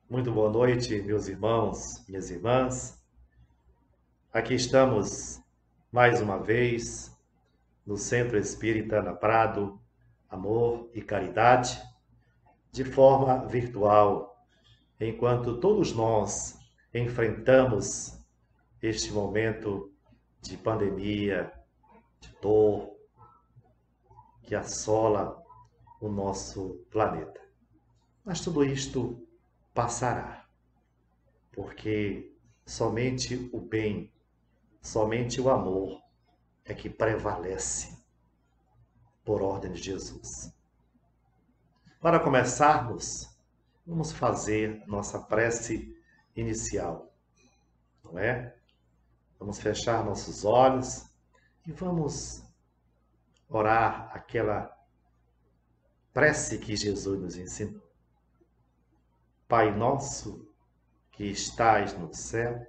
Muito boa noite, meus irmãos, minhas irmãs. Aqui estamos mais uma vez no Centro Espírita na Prado, Amor e Caridade, de forma virtual, enquanto todos nós enfrentamos este momento de pandemia, de dor que assola o nosso planeta. Mas tudo isto passará, porque somente o bem, somente o amor é que prevalece por ordem de Jesus. Para começarmos, vamos fazer nossa prece inicial, não é? Vamos fechar nossos olhos e vamos orar aquela prece que Jesus nos ensinou. Pai nosso que estais no céu,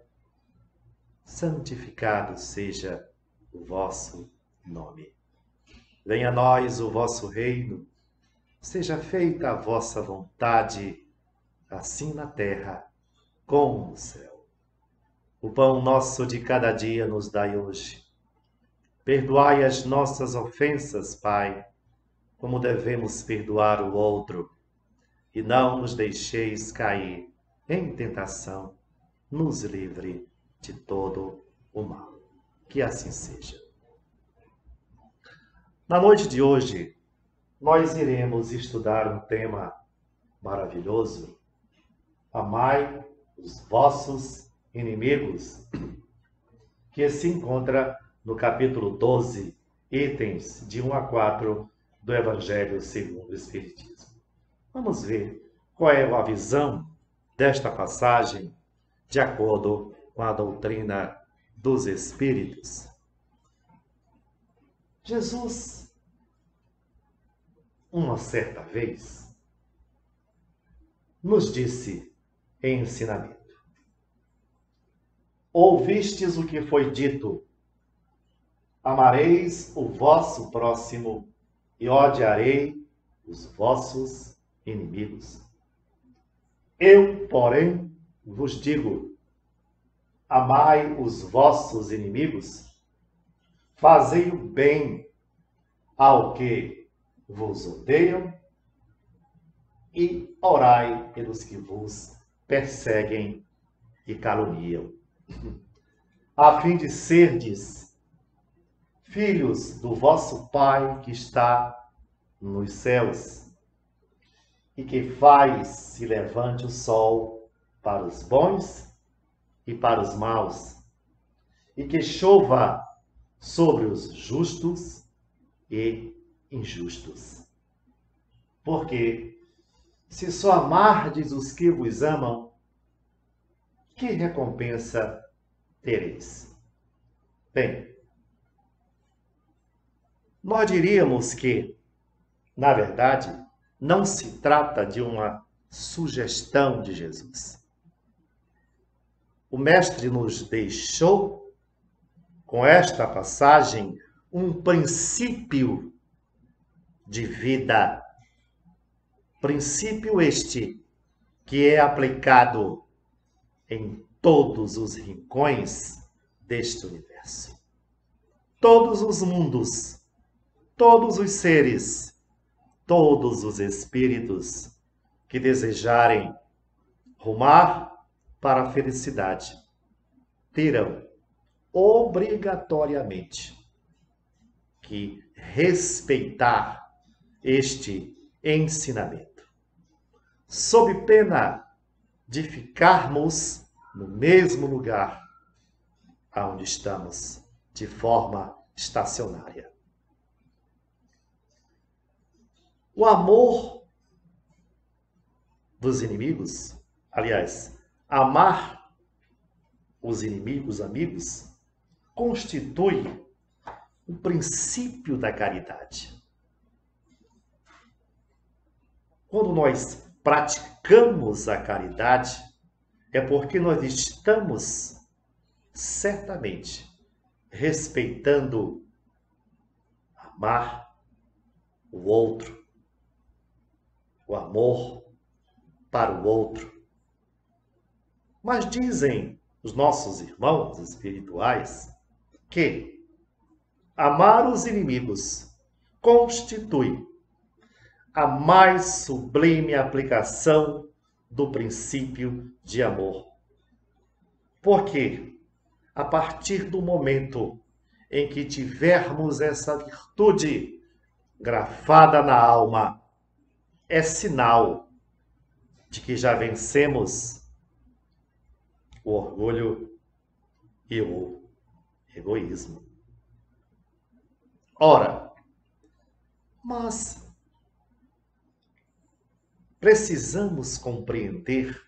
santificado seja o vosso nome. Venha a nós o vosso reino, seja feita a vossa vontade, assim na terra como no céu. O pão nosso de cada dia nos dai hoje. Perdoai as nossas ofensas, Pai, como devemos perdoar o outro. E não nos deixeis cair em tentação, nos livre de todo o mal. Que assim seja. Na noite de hoje, nós iremos estudar um tema maravilhoso. Amai os vossos inimigos, que se encontra no capítulo 12, itens de 1 a 4 do Evangelho segundo o Espiritismo. Vamos ver qual é a visão desta passagem de acordo com a doutrina dos Espíritos. Jesus, uma certa vez, nos disse em ensinamento: ouvistes o que foi dito, amareis o vosso próximo e odiarei os vossos inimigos. Eu, porém, vos digo, amai os vossos inimigos, fazei o bem ao que vos odeiam e orai pelos que vos perseguem e caluniam, a fim de serdes filhos do vosso Pai que está nos céus, e que faz se levante o sol para os bons e para os maus, e que chova sobre os justos e injustos. Porque se só amardes os que vos amam, que recompensa tereis? Bem, nós diríamos que, na verdade, não se trata de uma sugestão de Jesus. O Mestre nos deixou, com esta passagem, um princípio de vida. Princípio este que é aplicado em todos os rincões deste universo. Todos os mundos, todos os seres, todos os espíritos que desejarem rumar para a felicidade terão obrigatoriamente que respeitar este ensinamento, sob pena de ficarmos no mesmo lugar onde estamos, de forma estacionária. O amor dos inimigos, aliás, amar os inimigos, amigos, constitui o princípio da caridade. Quando nós praticamos a caridade, é porque nós estamos certamente respeitando, amar o outro, o amor para o outro, Mas dizem os nossos irmãos espirituais que amar os inimigos constitui a mais sublime aplicação do princípio de amor. Porque, a partir do momento em que tivermos essa virtude grafada na alma, é sinal de que já vencemos o orgulho e o egoísmo. Ora, mas precisamos compreender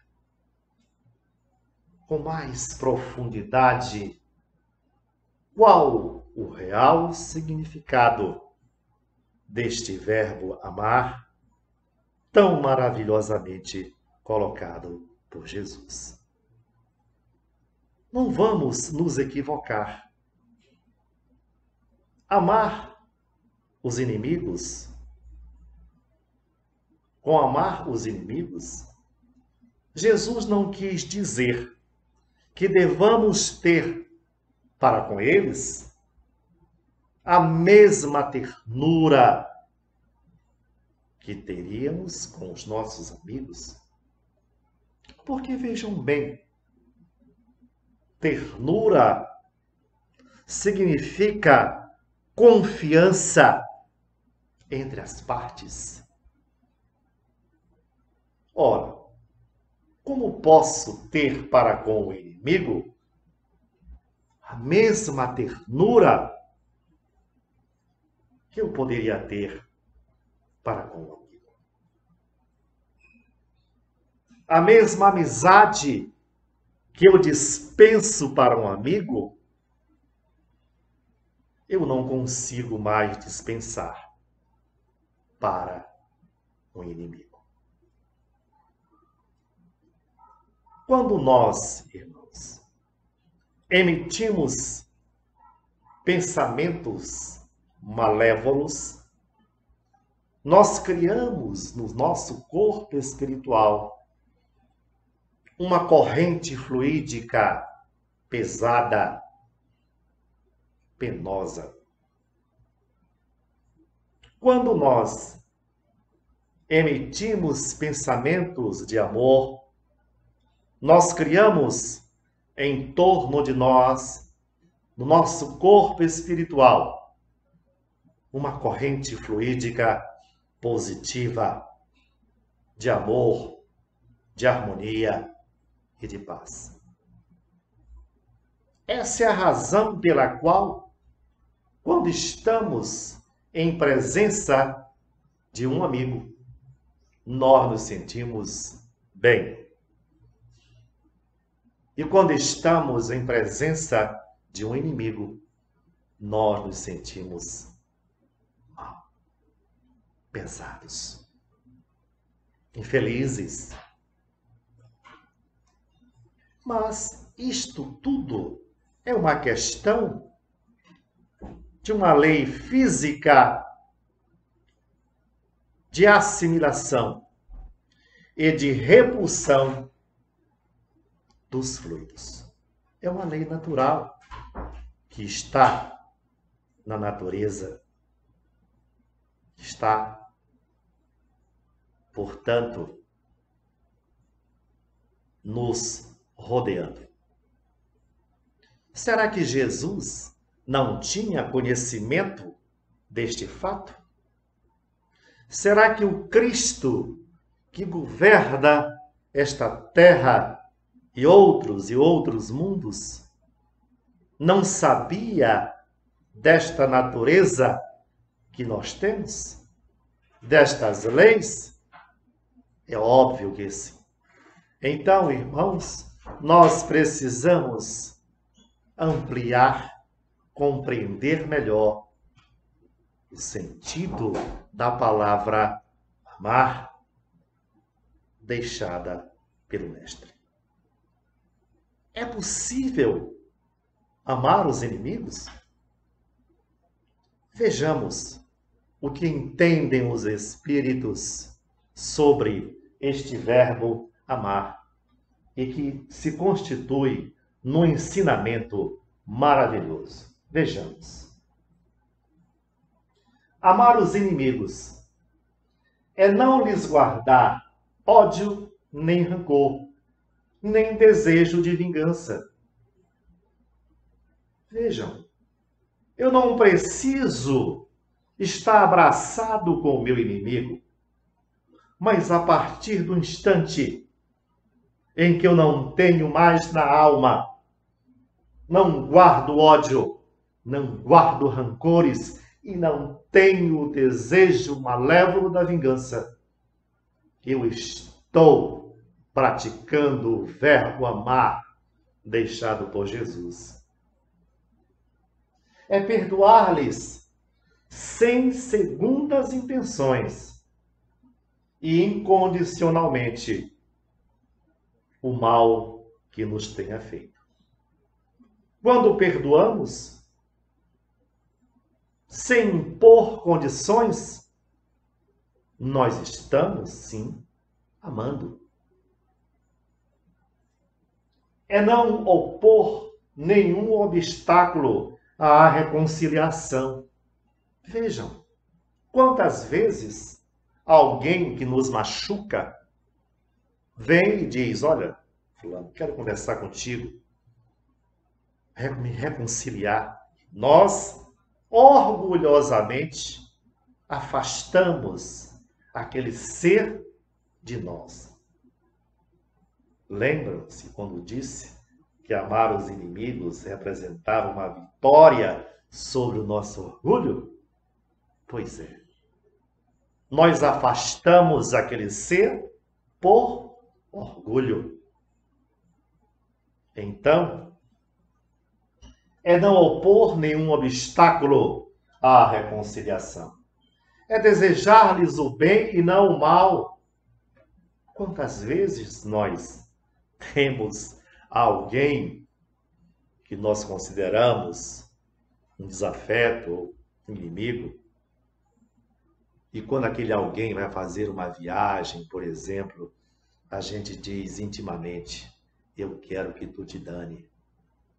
com mais profundidade qual o real significado deste verbo amar, tão maravilhosamente colocado por Jesus. Não vamos nos equivocar. Amar os inimigos, com amar os inimigos, Jesus não quis dizer que devamos ter para com eles a mesma ternura que teríamos com os nossos amigos. Porque vejam bem, ternura significa confiança entre as partes. Ora, como posso ter para com o inimigo a mesma ternura que eu poderia ter para com o amigo? A mesma amizade que eu dispenso para um amigo, eu não consigo mais dispensar para um inimigo. Quando nós, irmãos, emitimos pensamentos malévolos, nós criamos no nosso corpo espiritual uma corrente fluídica pesada, penosa. Quando nós emitimos pensamentos de amor, nós criamos em torno de nós, no nosso corpo espiritual, uma corrente fluídica positiva de amor, de harmonia e de paz. Essa é a razão pela qual, quando estamos em presença de um amigo, nós nos sentimos bem. E quando estamos em presença de um inimigo, nós nos sentimos mal, pesados, infelizes. Mas isto tudo é uma questão de uma lei física de assimilação e de repulsão dos fluidos. É uma lei natural que está na natureza, está, portanto, nos rodeando. Será que Jesus não tinha conhecimento deste fato? Será que o Cristo que governa esta terra e outros mundos não sabia desta natureza que nós temos? Destas leis? É óbvio que sim. Então, irmãos, nós precisamos ampliar, compreender melhor o sentido da palavra amar, deixada pelo Mestre. É possível amar os inimigos? Vejamos o que entendem os Espíritos sobre este verbo amar. e que se constitui num ensinamento maravilhoso. Vejamos. Amar os inimigos é não lhes guardar ódio nem rancor, nem desejo de vingança. Vejam, eu não preciso estar abraçado com o meu inimigo, mas a partir do instante em que eu não tenho mais na alma, não guardo ódio, não guardo rancores e não tenho o desejo malévolo da vingança, eu estou praticando o verbo amar deixado por Jesus. É perdoar-lhes sem segundas intenções e incondicionalmente o mal que nos tenha feito. Quando perdoamos, sem impor condições, nós estamos, sim, amando. É não opor nenhum obstáculo à reconciliação. Vejam, quantas vezes alguém que nos machuca vem e diz: olha, fulano, quero conversar contigo, me reconciliar. Nós, orgulhosamente, afastamos aquele ser de nós. Lembram-se quando disse que amar os inimigos representava uma vitória sobre o nosso orgulho? Pois é. Nós afastamos aquele ser por orgulho. Então, é não opor nenhum obstáculo à reconciliação. É desejar-lhes o bem e não o mal. Quantas vezes nós temos alguém que nós consideramos um desafeto ou um inimigo, e quando aquele alguém vai fazer uma viagem, por exemplo, a gente diz intimamente: eu quero que tu te dane,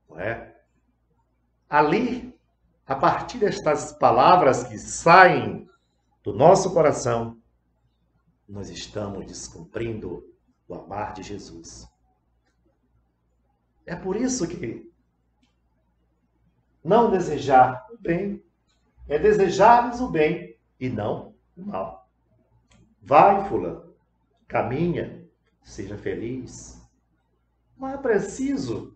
não é? Ali, a partir destas palavras que saem do nosso coração, nós estamos descumprindo o amar de Jesus. É por isso que não desejar o bem é desejar-lhes o bem e não o mal. Vai, fulano, caminha, seja feliz. Não é preciso,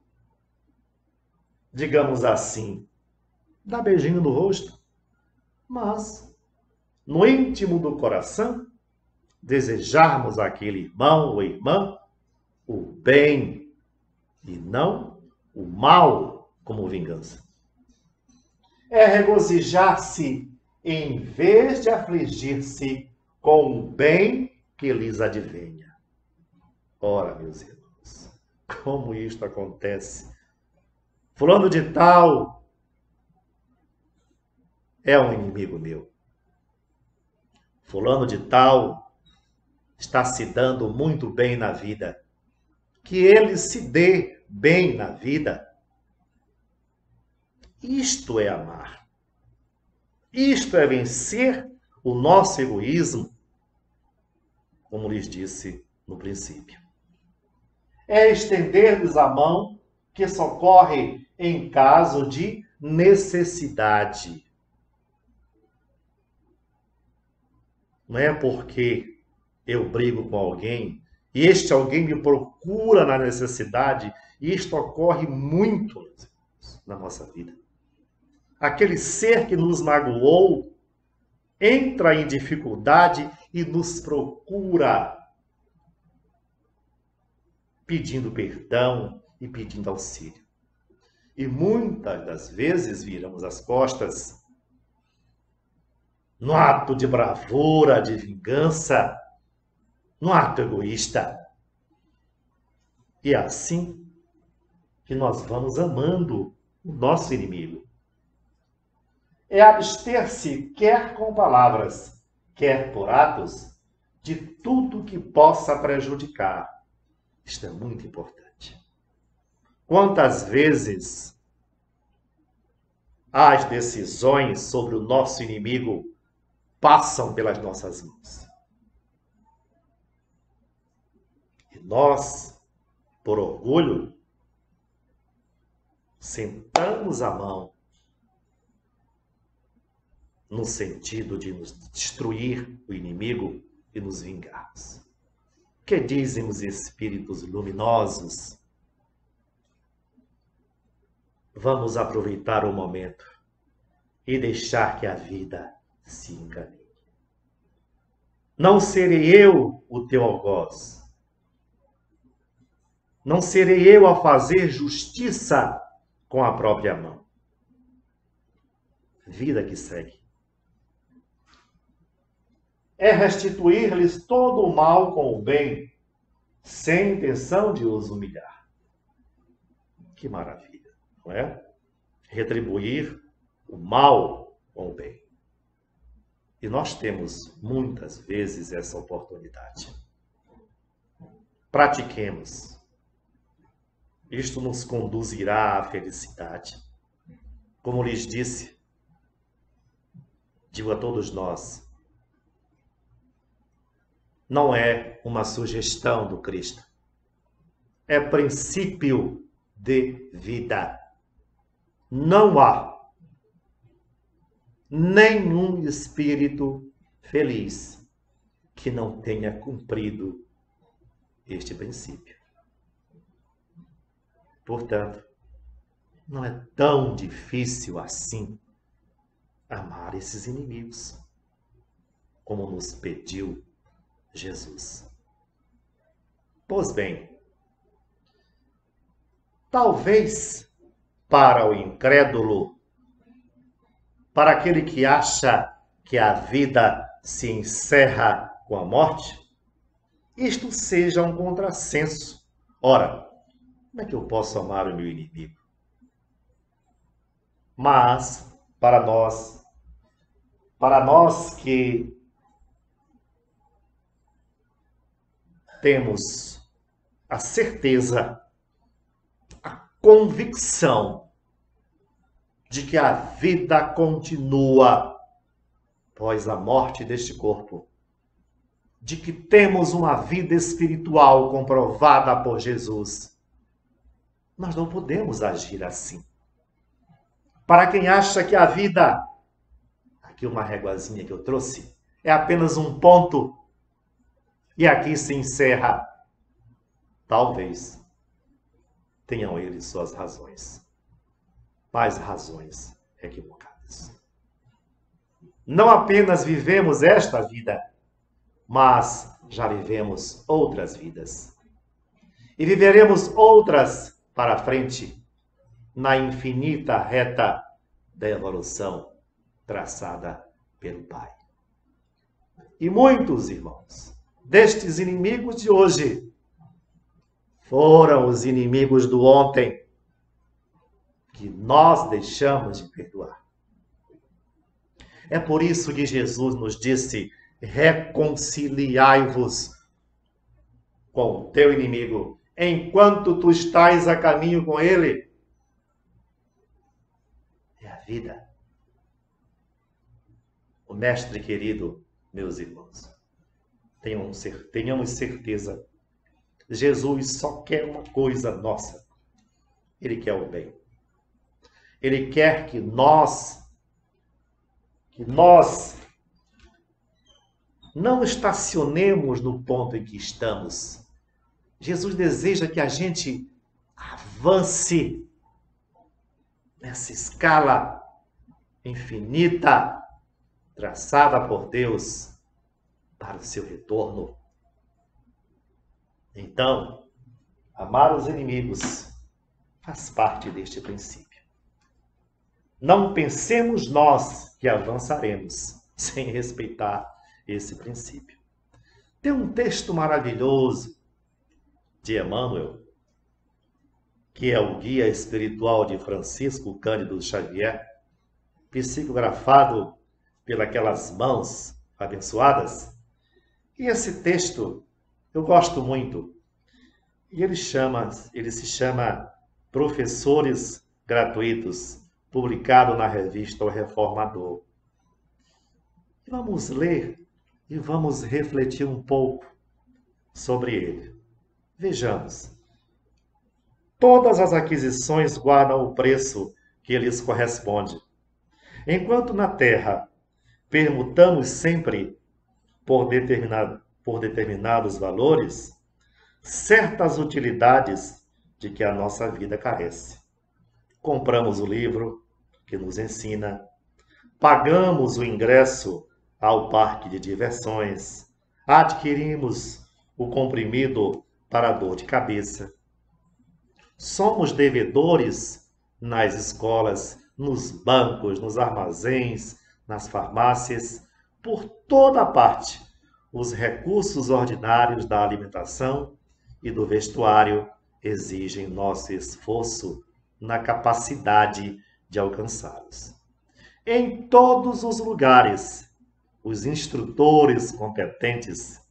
digamos assim, dar beijinho no rosto, mas no íntimo do coração, desejarmos àquele irmão ou irmã o bem e não o mal como vingança. É regozijar-se em vez de afligir-se com o bem que lhes advenha. Ora, meus irmãos, como isto acontece? Fulano de tal é um inimigo meu. Fulano de tal está se dando muito bem na vida. Que ele se dê bem na vida. Isto é amar. Isto é vencer o nosso egoísmo, como lhes disse no princípio. É estender-lhes a mão que socorre em caso de necessidade. Não é porque eu brigo com alguém e este alguém me procura na necessidade, e isto ocorre muito na nossa vida. Aquele ser que nos magoou entra em dificuldade e nos procura pedindo perdão e pedindo auxílio. E muitas das vezes viramos as costas no ato de bravura, de vingança, no ato egoísta. E é assim que nós vamos amando o nosso inimigo. É abster-se, quer com palavras, quer por atos, de tudo que possa prejudicar, Isto é muito importante. Quantas vezes as decisões sobre o nosso inimigo passam pelas nossas mãos? E nós, por orgulho, sentamos a mão no sentido de nos destruir o inimigo e nos vingarmos. O que dizem os espíritos luminosos? Vamos aproveitar o momento e deixar que a vida se encaminhe. Não serei eu o teu algoz. Não serei eu a fazer justiça com a própria mão. Vida que segue. É restituir-lhes todo o mal com o bem, sem intenção de os humilhar. Que maravilha, não é? Retribuir o mal com o bem. E nós temos muitas vezes essa oportunidade. Pratiquemos. Isto nos conduzirá à felicidade. Como lhes disse, digo a todos nós, não é uma sugestão do Cristo. É princípio de vida. Não há nenhum espírito feliz que não tenha cumprido este princípio. Portanto, não é tão difícil assim amar esses inimigos, como nos pediu Jesus. Pois bem, talvez para o incrédulo, para aquele que acha que a vida se encerra com a morte, isto seja um contrassenso. Ora, como é que eu posso amar o meu inimigo? Mas, para nós que temos a certeza, a convicção de que a vida continua após a morte deste corpo, de que temos uma vida espiritual comprovada por Jesus, nós não podemos agir assim. Para quem acha que a vida, aqui uma réguazinha que eu trouxe, é apenas um ponto e aqui se encerra, talvez tenham eles suas razões, mas razões equivocadas. Não apenas vivemos esta vida, mas já vivemos outras vidas. E viveremos outras para frente, na infinita reta da evolução traçada pelo Pai. E muitos irmãos destes inimigos de hoje foram os inimigos do ontem que nós deixamos de perdoar. É por isso que Jesus nos disse: reconciliai-vos com o teu inimigo enquanto tu estás a caminho com ele. É a vida. O mestre querido, meus irmãos, tenhamos certeza, Jesus só quer uma coisa nossa. Ele quer o bem. Ele quer que nós não estacionemos no ponto em que estamos. Jesus deseja que a gente avance nessa escala infinita traçada por Deus para o seu retorno. Então, amar os inimigos faz parte deste princípio. Não pensemos nós que avançaremos sem respeitar esse princípio. Tem um texto maravilhoso de Emmanuel, que é o guia espiritual de Francisco Cândido Xavier, psicografado pelas mãos abençoadas. E esse texto eu gosto muito. E ele se chama Professores Gratuitos, publicado na revista O Reformador. Vamos ler e vamos refletir um pouco sobre ele. Vejamos. Todas as aquisições guardam o preço que lhes corresponde. Enquanto na terra permutamos sempre por determinados valores certas utilidades de que a nossa vida carece. Compramos o livro que nos ensina, pagamos o ingresso ao parque de diversões, adquirimos o comprimido para a dor de cabeça. Somos devedores nas escolas, nos bancos, nos armazéns, nas farmácias, por toda parte. Os recursos ordinários da alimentação e do vestuário exigem nosso esforço na capacidade de alcançá-los. Em todos os lugares, os instrutores competentes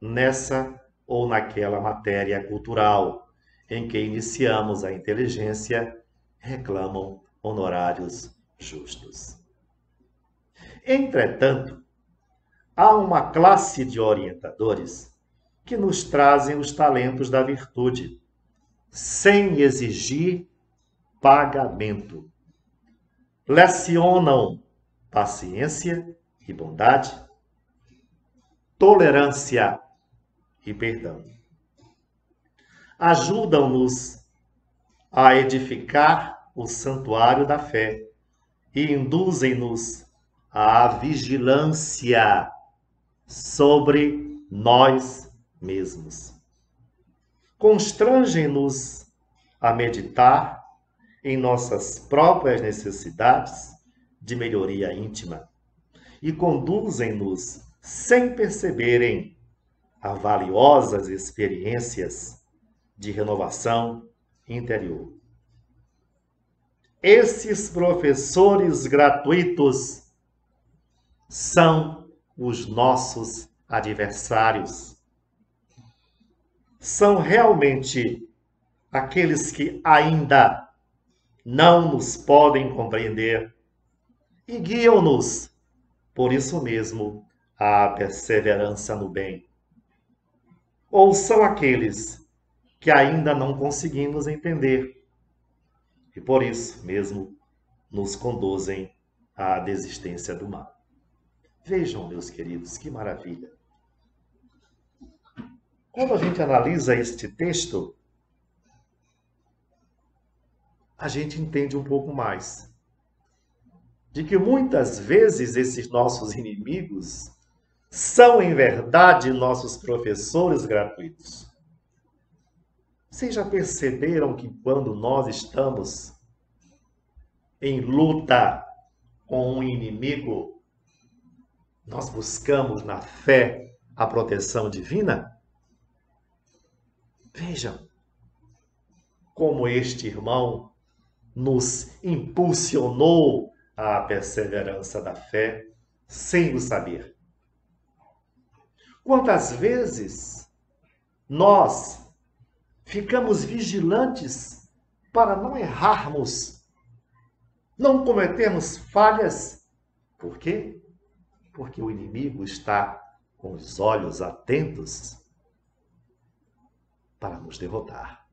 nessa ou naquela matéria cultural em que iniciamos a inteligência reclamam honorários justos. Entretanto, há uma classe de orientadores que nos trazem os talentos da virtude, sem exigir pagamento. Lecionam paciência e bondade, tolerância e perdão. Ajudam-nos a edificar o santuário da fé e induzem-nos à vigilância sobre nós mesmos. Constrangem-nos a meditar em nossas próprias necessidades de melhoria íntima e conduzem-nos, sem perceberem, a valiosas experiências de renovação interior. Esses professores gratuitos são os nossos adversários. São realmente aqueles que ainda não nos podem compreender e guiam-nos, por isso mesmo, à perseverança no bem. Ou são aqueles que ainda não conseguimos entender e por isso mesmo nos conduzem à desistência do mal. Vejam, meus queridos, que maravilha. Quando a gente analisa este texto, a gente entende um pouco mais de que muitas vezes esses nossos inimigos são, em verdade, nossos professores gratuitos. Vocês já perceberam que quando nós estamos em luta com um inimigo, nós buscamos na fé a proteção divina? Vejam como este irmão nos impulsionou à perseverança da fé sem o saber. Quantas vezes nós ficamos vigilantes para não errarmos, não cometermos falhas. Por quê? Porque o inimigo está com os olhos atentos para nos derrotar.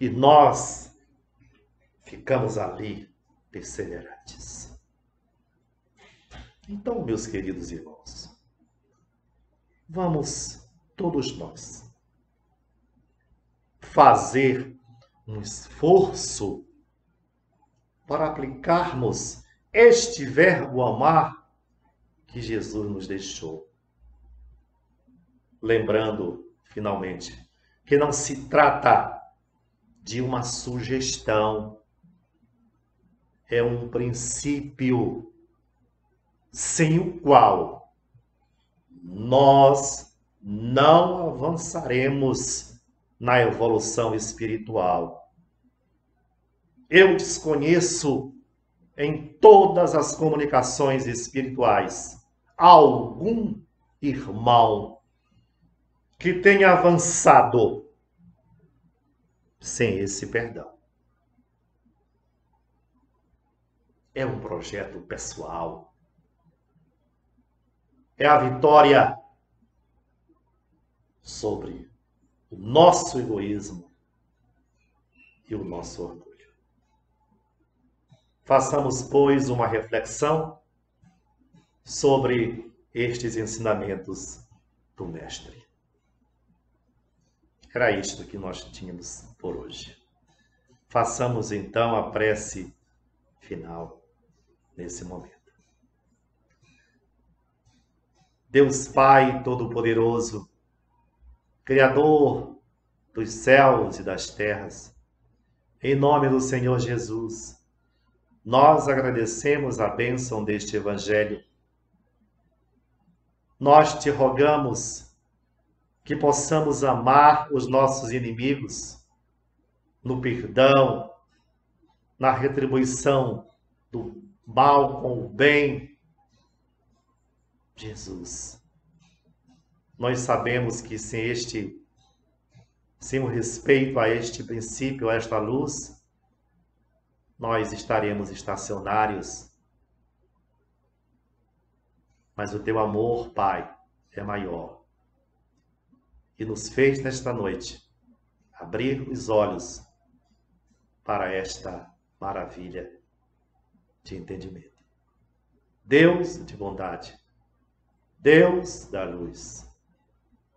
E nós ficamos ali perseverantes. Então, meus queridos irmãos, vamos todos nós fazer um esforço para aplicarmos este verbo amar que Jesus nos deixou. Lembrando, finalmente, que não se trata de uma sugestão, é um princípio sem o qual nós não avançaremos na evolução espiritual. Eu desconheço em todas as comunicações espirituais algum irmão que tenha avançado sem esse perdão. É um projeto pessoal. É a vitória sobre o nosso egoísmo e o nosso orgulho. Façamos, pois, uma reflexão sobre estes ensinamentos do Mestre. Era isto que nós tínhamos por hoje. Façamos então a prece final nesse momento. Deus Pai Todo-Poderoso, Criador dos céus e das terras, em nome do Senhor Jesus, nós agradecemos a bênção deste Evangelho. Nós te rogamos que possamos amar os nossos inimigos no perdão, na retribuição do mal com o bem. Jesus, nós sabemos que sem o respeito a este princípio, a esta luz, nós estaremos estacionários. Mas o teu amor, Pai, é maior. E nos fez nesta noite abrir os olhos para esta maravilha de entendimento. Deus de bondade, Deus da luz,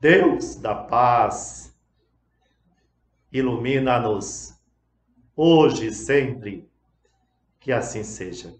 Deus da paz, ilumina-nos hoje e sempre, que assim seja.